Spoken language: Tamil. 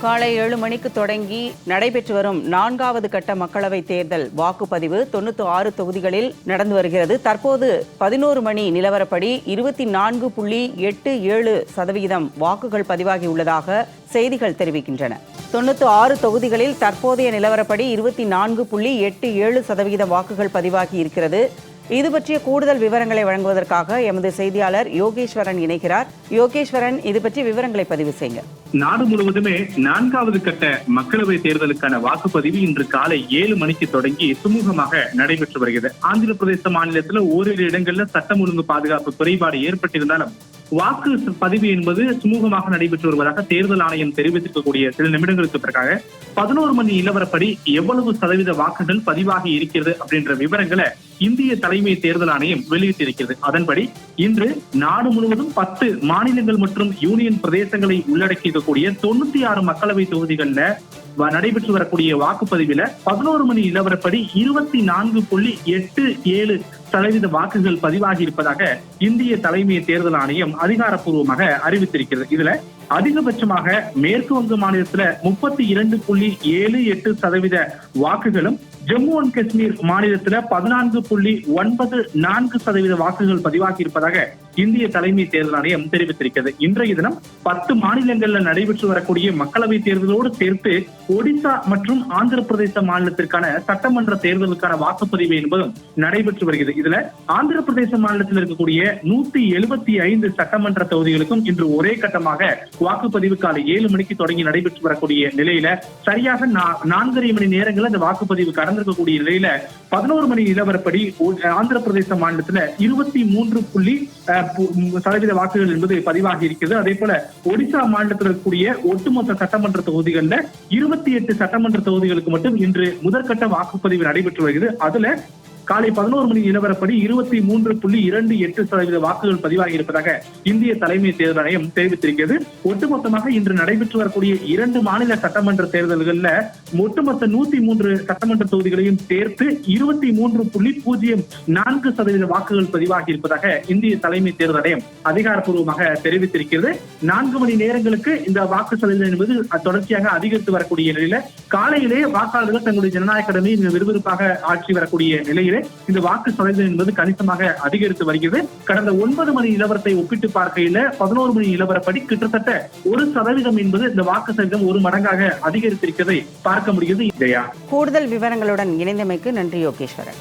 காலை 7 மணிக்கு தொடங்கி நடைபெற்று வரும் 4வது கட்ட மக்களவைத் தேர்தல் வாக்குப்பதிவு 96 தொகுதிகளில் நடந்து வருகிறது. தற்போது 11 மணி நிலவரப்படி 24.87% வாக்குகள் பதிவாகியுள்ளதாக செய்திகள் தெரிவிக்கின்றன. 96 தொகுதிகளில் தற்போதைய நிலவரப்படி 24.87% வாக்குகள் பதிவாகி இருக்கிறது. இது பற்றிய கூடுதல் விவரங்களை வழங்குவதற்காக எமது செய்தியாளர் யோகேஸ்வரன் இணைகிறார். யோகேஸ்வரன், இது பற்றிய விவரங்களை பதிவு செய்யுங்க. நாடு முழுவதுமே 4வது கட்ட மக்களவை தேர்தலுக்கான வாக்குப்பதிவு இன்று காலை 7 மணிக்கு தொடங்கி சுமூகமாக நடைபெற்று வருகிறது. ஆந்திர பிரதேச மாநிலத்தில் ஓரிரு இடங்கள்ல சட்டம் ஒழுங்கு பாதுகாப்பு குறைபாடு ஏற்பட்டிருந்தாலும் வாக்கு பதிவு என்பது சுமூகமாக நடைபெற்று வருவதாக தேர்தல் ஆணையம் தெரிவித்திருக்கக்கூடிய சில நிமிடங்களுக்கு பிறகாக 11 மணி நிலவரப்படி எவ்வளவு சதவீத வாக்குகள் பதிவாகி இருக்கிறது அப்படின்ற விவரங்களை இந்திய தலைமை தேர்தல் ஆணையம் வெளியிட்டிருக்கிறது. அதன்படி இன்று நாடு முழுவதும் 10 மாநிலங்கள் மற்றும் யூனியன் பிரதேசங்களை உள்ளடக்கியிருக்கக்கூடிய 96 மக்களவை தொகுதிகள்ல நடைபெற்று வரக்கூடிய வாக்குப்பதிவுல 11 மணி நிலவரப்படி 24.87% வாக்குகள் பதிவாகி இருப்பதாக இந்திய தலைமை தேர்தல் ஆணையம் அதிகாரப்பூர்வமாக அறிவித்திருக்கிறது. இதுல அதிகபட்சமாக மேற்கு வங்க மாநிலத்துல 32.78% வாக்குகளும், ஜம்மு அண்ட் காஷ்மீர் மாநிலத்துல 14.94% வாக்குகள் பதிவாகி இருப்பதாக இந்திய தலைமை தேர்தல் ஆணையம் தெரிவித்திருக்கிறது. இன்றைய தினம் 10 மாநிலங்கள்ல நடைபெற்று வரக்கூடிய மக்களவை தேர்தலோடு சேர்த்து ஒடிசா மற்றும் ஆந்திர பிரதேச மாநிலத்திற்கான சட்டமன்ற தேர்தலுக்கான வாக்குப்பதிவு என்பதும் நடைபெற்று வருகிறது. இதுல ஆந்திர பிரதேச மாநிலத்தில் இருக்கக்கூடிய 175 சட்டமன்ற தொகுதிகளுக்கும் இன்று ஒரே கட்டமாக வாக்குப்பதிவு காலை 7 மணிக்கு தொடங்கி நடைபெற்று வரக்கூடிய நிலையில சரியாக 4.5 மணி நேரங்கள் அந்த வாக்குப்பதிவு கடந்திருக்கக்கூடிய நிலையில 11 மணி நிலவரப்படி ஆந்திர பிரதேச மாநிலத்துல 23% வாக்குகள் என்பது பதிவாகி இருக்கிறது. அதே போல ஒடிசா மாநிலத்தில் இருக்கக்கூடிய ஒட்டுமொத்த சட்டமன்ற தொகுதிகள்ல 28 சட்டமன்ற தொகுதிகளுக்கு மட்டும் இன்று முதற்கட்ட வாக்குப்பதிவு நடைபெற்று வருகிறது. அதுல காலை 11 மணி நிலவரப்படி 23.28% வாக்குகள் பதிவாகி இருப்பதாக இந்திய தலைமை தேர்தல் ஆணையம் தெரிவித்திருக்கிறது. ஒட்டுமொத்தமாக இன்று நடைபெற்று வரக்கூடிய 2 மாநில சட்டமன்ற தேர்தல்கள்ல ஒட்டுமொத்த 103 சட்டமன்ற தொகுதிகளையும் சேர்த்து 23.04% வாக்குகள் பதிவாகி இருப்பதாக இந்திய தலைமை தேர்தல் ஆணையம் அதிகாரப்பூர்வமாக தெரிவித்திருக்கிறது. 4 மணி நேரங்களுக்கு இந்த வாக்கு சதவீதம் என்பது தொடர்ச்சியாக அதிகரித்து வரக்கூடிய நிலையில காலையிலே வாக்காளர்கள் தங்களுடைய ஜனநாயக கடமையை விறுவிறுப்பாக ஆட்சி வரக்கூடிய நிலையிலே இந்த வாக்கு சதவீதம் என்பது கணிசமாக அதிகரித்து வருகிறது. கடந்த 9 மணி நிலவரத்தை ஒப்பிட்டு பார்க்கையில 11 மணி நிலவரப்படி கிட்டத்தட்ட 1% என்பது இந்த வாக்கு சதவீதம் 1 மடங்காக அதிகரித்திருக்கிறதை பார்க்க முடிகிறது. கூடுதல் விவரங்களுடன் இணைந்தமைக்கு நன்றி யோகேஸ்வரன்.